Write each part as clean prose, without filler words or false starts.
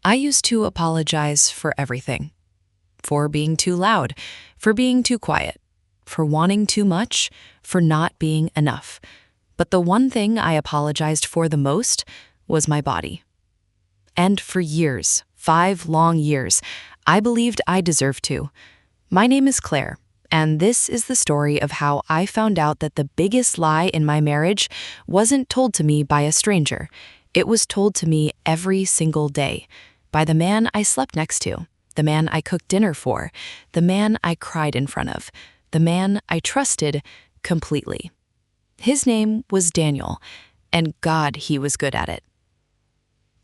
I used to apologize for everything. For being too loud, for being too quiet, for wanting too much, for not being enough. But the one thing I apologized for the most was my body. And for years, 5 long years, I believed I deserved to. My name is Claire, and this is the story of how I found out that the biggest lie in my marriage wasn't told to me by a stranger. It was told to me every single day by the man I slept next to, the man I cooked dinner for, the man I cried in front of, the man I trusted completely. His name was Daniel, and God, he was good at it.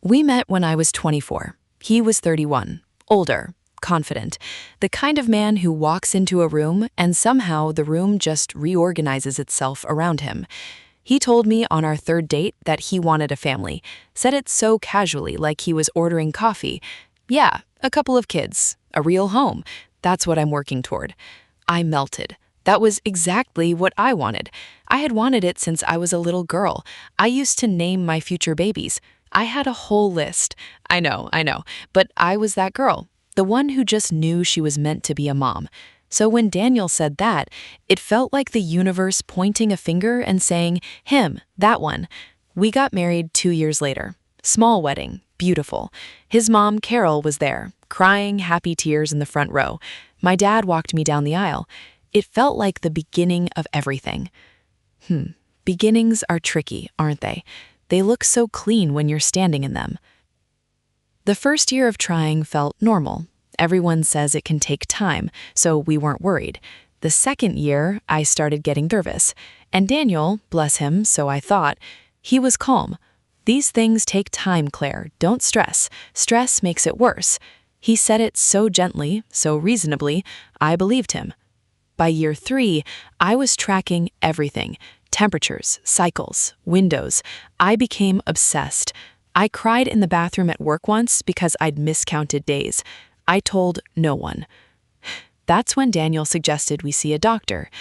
We met when I was 24. He was 31, older, confident, the kind of man who walks into a room and somehow the room just reorganizes itself around him. He told me on our 3rd date that he wanted a family, said it so casually like he was ordering coffee. Yeah, a couple of kids, a real home. That's what I'm working toward. I melted. That was exactly what I wanted. I had wanted it since I was a little girl. I used to name my future babies. I had a whole list. I know, but I was that girl, the one who just knew she was meant to be a mom. So when Daniel said that, it felt like the universe pointing a finger and saying, him, that one. We got married 2 years later. Small wedding, beautiful. His mom, Carol, was there, crying happy tears in the front row. My dad walked me down the aisle. It felt like the beginning of everything. Beginnings are tricky, aren't they? They look so clean when you're standing in them. The first year of trying felt normal. Everyone says it can take time, so we weren't worried. The second year, I started getting nervous. And Daniel, bless him, so I thought, he was calm. These things take time, Claire. Don't stress. Stress makes it worse. He said it so gently, so reasonably, I believed him. By year 3, I was tracking everything. Temperatures, cycles, windows. I became obsessed. I cried in the bathroom at work once because I'd miscounted days. I told no one. That's when Daniel suggested we see a doctor.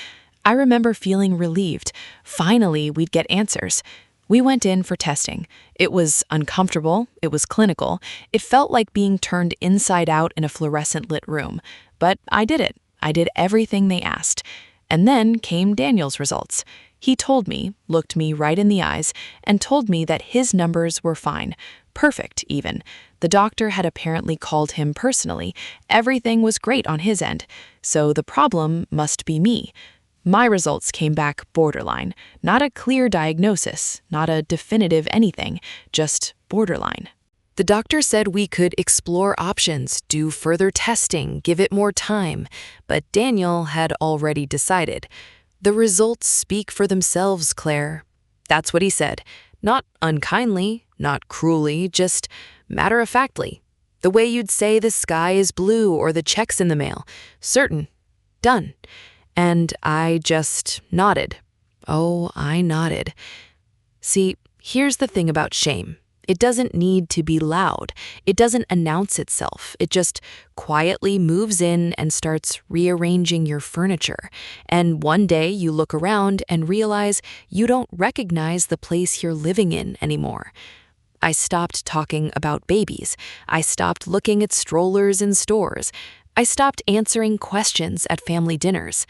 I remember feeling relieved. Finally, we'd get answers. We went in for testing. It was uncomfortable. It was clinical. It felt like being turned inside out in a fluorescent-lit room. But I did it. I did everything they asked. And then came Daniel's results. He told me, looked me right in the eyes, and told me that his numbers were fine. Perfect, even. The doctor had apparently called him personally. Everything was great on his end. So the problem must be me. My results came back borderline. Not a clear diagnosis, not a definitive anything, just borderline. The doctor said we could explore options, do further testing, give it more time, but Daniel had already decided. The results speak for themselves, Claire. That's what he said. Not unkindly, not cruelly, just matter-of-factly. The way you'd say the sky is blue or the check's in the mail. Certain. Done. And I just nodded. Oh, I nodded. See, here's the thing about shame. It doesn't need to be loud. It doesn't announce itself. It just quietly moves in and starts rearranging your furniture. And one day you look around and realize you don't recognize the place you're living in anymore. I stopped talking about babies. I stopped looking at strollers in stores. I stopped answering questions at family dinners.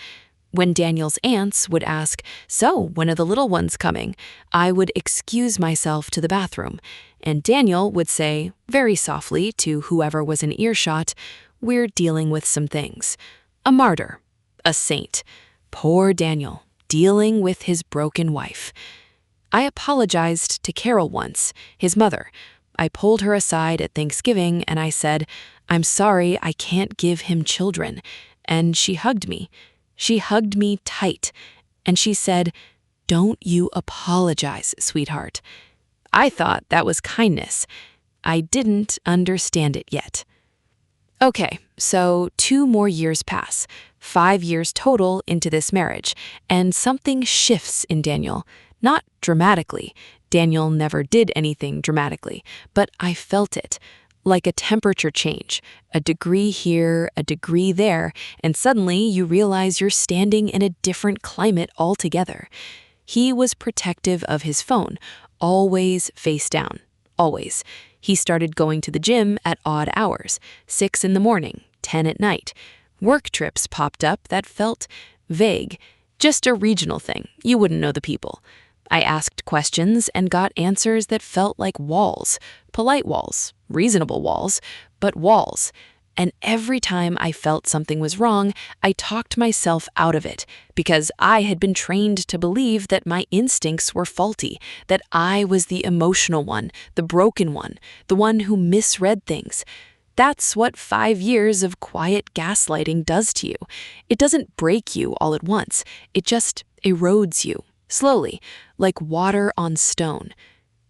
When Daniel's aunts would ask, "So, when are the little ones coming?" I would excuse myself to the bathroom, and Daniel would say, very softly to whoever was in earshot, "We're dealing with some things." A martyr, a saint. Poor Daniel, dealing with his broken wife. I apologized to Carol once, his mother. I pulled her aside at Thanksgiving and I said, "I'm sorry I can't give him children." And she hugged me. She hugged me tight, and she said, "Don't you apologize, sweetheart." I thought that was kindness. I didn't understand it yet. Okay, so 2 more years pass, 5 years total into this marriage, and something shifts in Daniel. Not dramatically. Daniel never did anything dramatically, but I felt it. Like a temperature change, a degree here, a degree there, and suddenly you realize you're standing in a different climate altogether. He was protective of his phone, always face down, always. He started going to the gym at odd hours, 6 in the morning, 10 at night. Work trips popped up that felt vague, just a regional thing. You wouldn't know the people. I asked questions and got answers that felt like walls, polite walls, reasonable walls, but walls. And every time I felt something was wrong, I talked myself out of it because I had been trained to believe that my instincts were faulty, that I was the emotional one, the broken one, the one who misread things. That's what 5 years of quiet gaslighting does to you. It doesn't break you all at once. It just erodes you, slowly, like water on stone.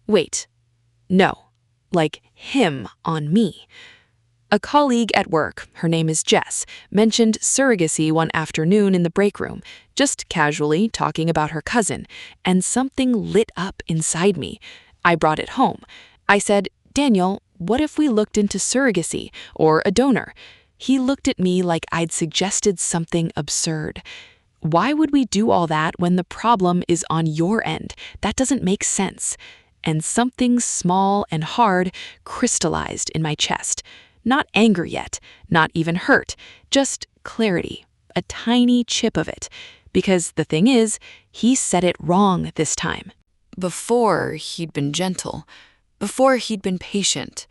Wait, no, like him on me. A colleague at work, her name is Jess, mentioned surrogacy one afternoon in the break room, just casually talking about her cousin, and something lit up inside me. I brought it home. I said, "Daniel, what if we looked into surrogacy or a donor?" He looked at me like I'd suggested something absurd. Why would we do all that when the problem is on your end? That doesn't make sense. And something small and hard crystallized in my chest. Not anger yet, not even hurt, just clarity, a tiny chip of it. Because the thing is, he said it wrong this time. Before, he'd been gentle. Before, he'd been patient.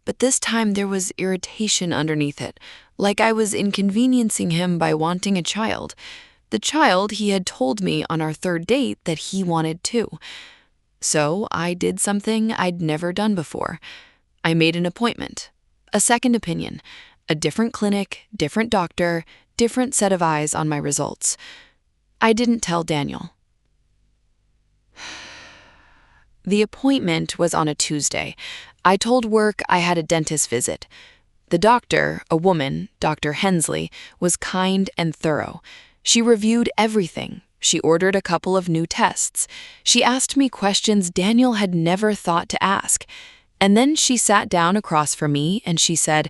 But this time there was irritation underneath it, like I was inconveniencing him by wanting a child. The child he had told me on our third date that he wanted too. So I did something I'd never done before. I made an appointment. A second opinion, a different clinic, different doctor, different set of eyes on my results. I didn't tell Daniel. The appointment was on a Tuesday. I told work I had a dentist visit. The doctor, a woman, Dr. Hensley, was kind and thorough. She reviewed everything. She ordered a couple of new tests. She asked me questions Daniel had never thought to ask. And then she sat down across from me and she said,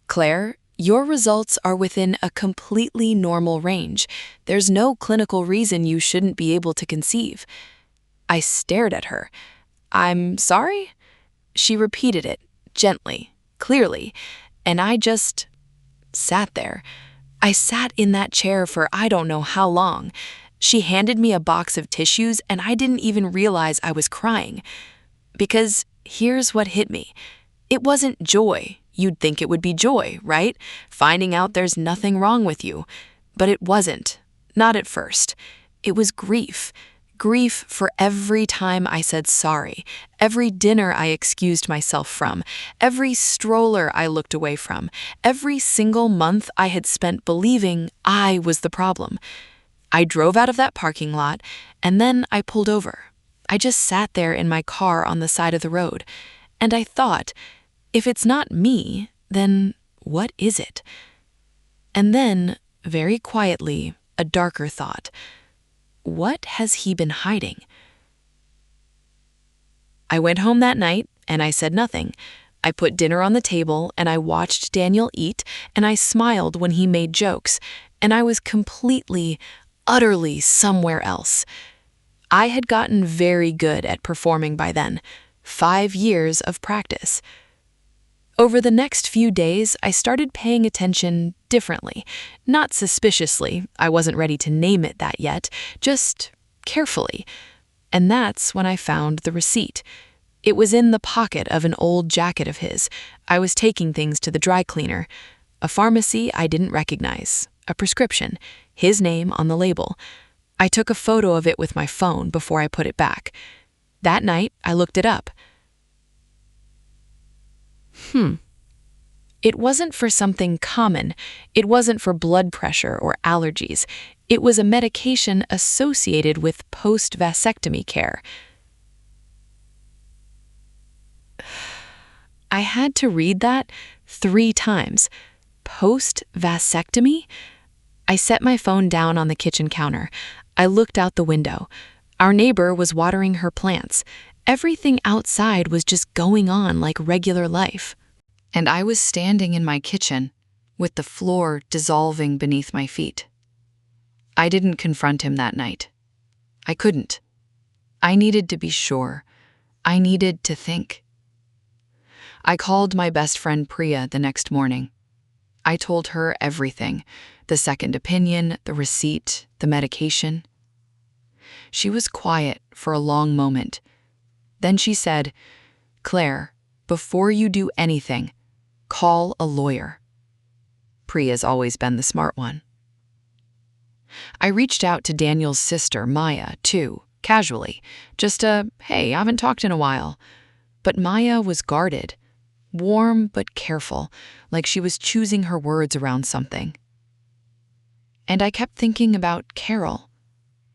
"Claire, your results are within a completely normal range. There's no clinical reason you shouldn't be able to conceive." I stared at her. "I'm sorry?" She repeated it, gently, clearly, and I just sat there. I sat in that chair for I don't know how long. She handed me a box of tissues and I didn't even realize I was crying. Because here's what hit me. It wasn't joy. You'd think it would be joy, right? Finding out there's nothing wrong with you. But it wasn't. Not at first. It was grief. Grief for every time I said sorry, every dinner I excused myself from, every stroller I looked away from, every single month I had spent believing I was the problem. I drove out of that parking lot, and then I pulled over. I just sat there in my car on the side of the road, and I thought, if it's not me, then what is it? And then, very quietly, a darker thought. What has he been hiding? I went home that night, and I said nothing. I put dinner on the table, and I watched Daniel eat, and I smiled when he made jokes, and I was completely, utterly somewhere else. I had gotten very good at performing by then. 5 years of practice. Over the next few days, I started paying attention differently. Not suspiciously, I wasn't ready to name it that yet, just carefully. And that's when I found the receipt. It was in the pocket of an old jacket of his. I was taking things to the dry cleaner. A pharmacy I didn't recognize. A prescription. His name on the label. I took a photo of it with my phone before I put it back. That night, I looked it up. It wasn't for something common. It wasn't for blood pressure or allergies. It was a medication associated with post-vasectomy care. I had to read that 3 times. Post-vasectomy? I set my phone down on the kitchen counter. I looked out the window. Our neighbor was watering her plants. Everything outside was just going on like regular life. And I was standing in my kitchen, with the floor dissolving beneath my feet. I didn't confront him that night. I couldn't. I needed to be sure. I needed to think. I called my best friend Priya the next morning. I told her everything, the second opinion, the receipt, the medication. She was quiet for a long moment. Then she said, "Claire, before you do anything, call a lawyer." Priya's always been the smart one. I reached out to Daniel's sister, Maya, too, casually. Just hey, I haven't talked in a while. But Maya was guarded, warm but careful, like she was choosing her words around something. And I kept thinking about Carol,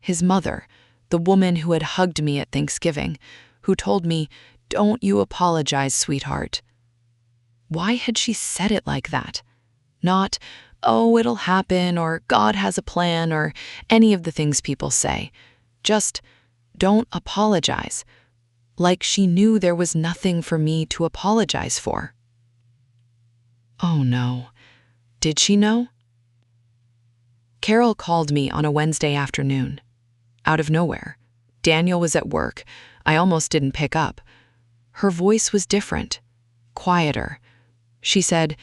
his mother, the woman who had hugged me at Thanksgiving, who told me, "Don't you apologize, sweetheart." Why had she said it like that? Not, "Oh, it'll happen," or "God has a plan," or any of the things people say. Just, "Don't apologize." Like she knew there was nothing for me to apologize for. Oh no. Did she know? Carol called me on a Wednesday afternoon. Out of nowhere. Daniel was at work. I almost didn't pick up. Her voice was different, quieter. She said,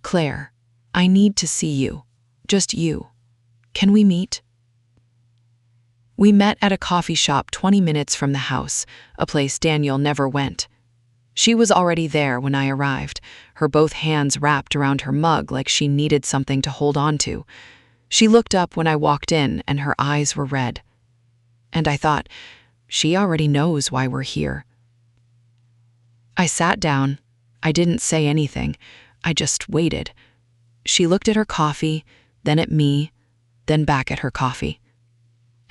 "Claire, I need to see you. Just you. Can we meet?" We met at a coffee shop 20 minutes from the house, a place Daniel never went. She was already there when I arrived, her both hands wrapped around her mug like she needed something to hold on to. She looked up when I walked in and her eyes were red. And I thought, she already knows why we're here. I sat down. I didn't say anything. I just waited. She looked at her coffee, then at me, then back at her coffee.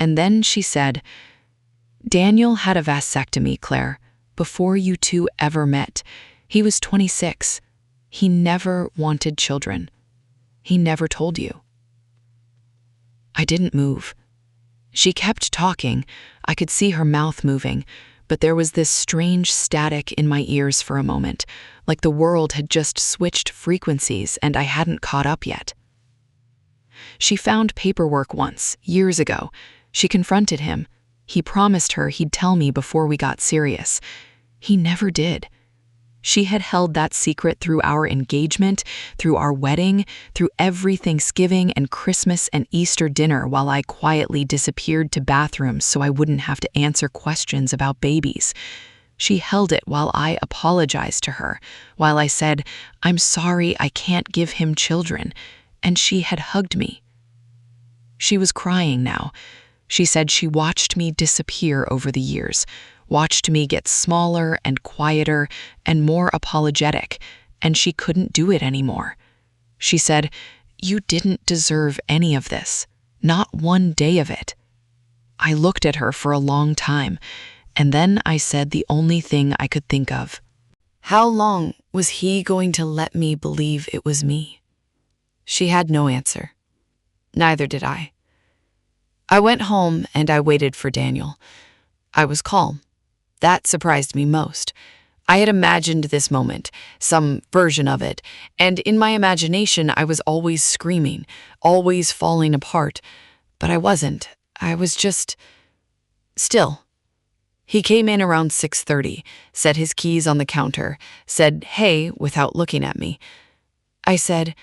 And then she said, "Daniel had a vasectomy, Claire, before you two ever met. He was 26. He never wanted children. He never told you." I didn't move. She kept talking. I could see her mouth moving, but there was this strange static in my ears for a moment, like the world had just switched frequencies and I hadn't caught up yet. She found paperwork once, years ago. She confronted him. He promised her he'd tell me before we got serious. He never did. She had held that secret through our engagement, through our wedding, through every Thanksgiving and Christmas and Easter dinner while I quietly disappeared to bathrooms so I wouldn't have to answer questions about babies. She held it while I apologized to her, while I said, "I'm sorry I can't give him children," and she had hugged me. She was crying now. She said she watched me disappear over the years, watched me get smaller and quieter and more apologetic, and she couldn't do it anymore. She said, "You didn't deserve any of this, not one day of it." I looked at her for a long time, and then I said the only thing I could think of. How long was he going to let me believe it was me? She had no answer. Neither did I. I went home and I waited for Daniel. I was calm. That surprised me most. I had imagined this moment, some version of it, and in my imagination I was always screaming, always falling apart. But I wasn't. I was just still. He came in around 6:30, set his keys on the counter, said, "Hey," without looking at me. I said,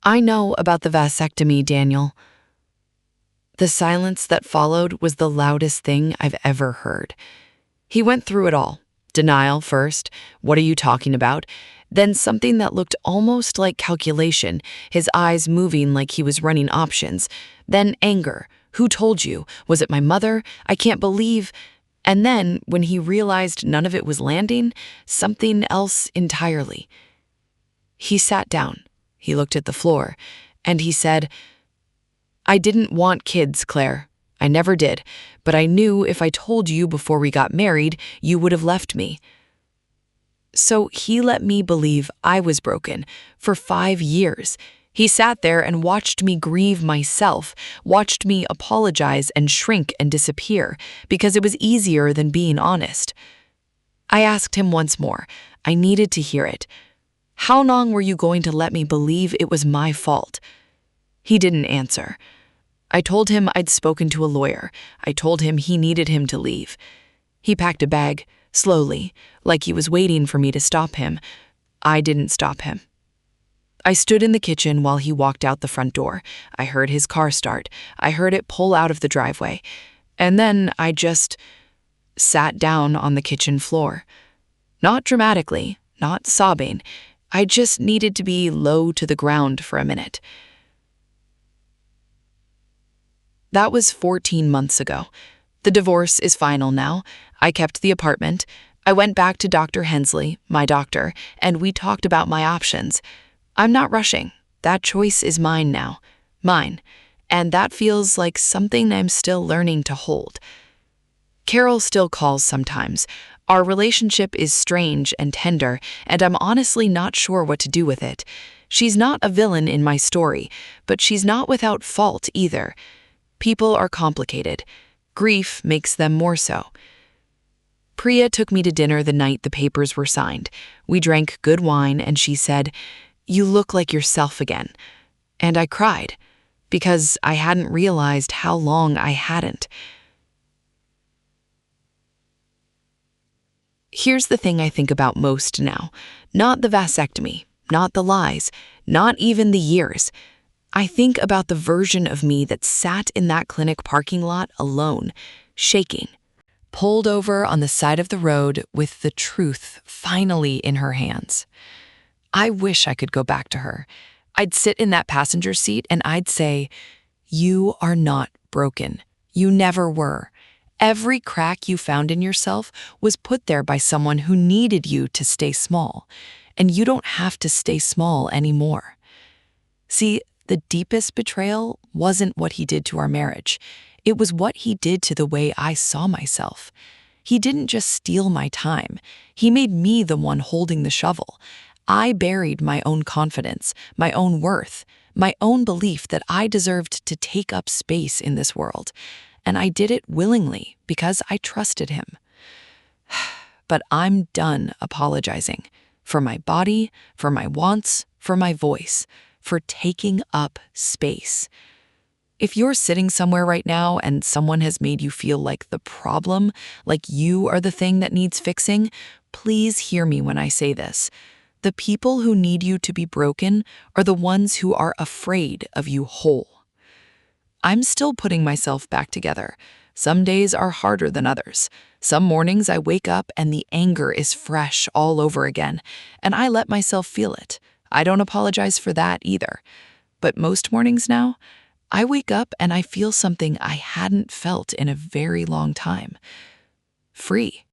"I know about the vasectomy, Daniel." The silence that followed was the loudest thing I've ever heard. He went through it all. Denial first, "What are you talking about?" Then something that looked almost like calculation, his eyes moving like he was running options. Then anger. "Who told you? Was it my mother? I can't believe..." And then, when he realized none of it was landing, something else entirely. He sat down. He looked at the floor, and he said, "I didn't want kids, Claire. I never did, but I knew if I told you before we got married, you would have left me." So he let me believe I was broken for 5 years. He sat there and watched me grieve myself, watched me apologize and shrink and disappear, because it was easier than being honest. I asked him once more. I needed to hear it. "How long were you going to let me believe it was my fault?" He didn't answer. I told him I'd spoken to a lawyer. I told him he needed him to leave. He packed a bag, slowly, like he was waiting for me to stop him. I didn't stop him. I stood in the kitchen while he walked out the front door. I heard his car start. I heard it pull out of the driveway. And then I just sat down on the kitchen floor. Not dramatically, not sobbing. I just needed to be low to the ground for a minute. That was 14 months ago. The divorce is final now. I kept the apartment. I went back to Dr. Hensley, my doctor, and we talked about my options. I'm not rushing. That choice is mine now. Mine. And that feels like something I'm still learning to hold. Carol still calls sometimes. Our relationship is strange and tender, and I'm honestly not sure what to do with it. She's not a villain in my story, but she's not without fault either. People are complicated. Grief makes them more so. Priya took me to dinner the night the papers were signed. We drank good wine, and she said, "You look like yourself again." And I cried, because I hadn't realized how long I hadn't. Here's the thing I think about most now. Not the vasectomy, not the lies, not even the years. I think about the version of me that sat in that clinic parking lot alone, shaking, pulled over on the side of the road with the truth finally in her hands. I wish I could go back to her. I'd sit in that passenger seat and I'd say, "You are not broken. You never were. Every crack you found in yourself was put there by someone who needed you to stay small, and you don't have to stay small anymore." See, the deepest betrayal wasn't what he did to our marriage. It was what he did to the way I saw myself. He didn't just steal my time. He made me the one holding the shovel. I buried my own confidence, my own worth, my own belief that I deserved to take up space in this world. And I did it willingly because I trusted him. But I'm done apologizing for my body, for my wants, for my voice, for taking up space. If you're sitting somewhere right now and someone has made you feel like the problem, like you are the thing that needs fixing, please hear me when I say this. The people who need you to be broken are the ones who are afraid of you whole. I'm still putting myself back together. Some days are harder than others. Some mornings I wake up and the anger is fresh all over again, and I let myself feel it. I don't apologize for that either. But most mornings now, I wake up and I feel something I hadn't felt in a very long time. Free.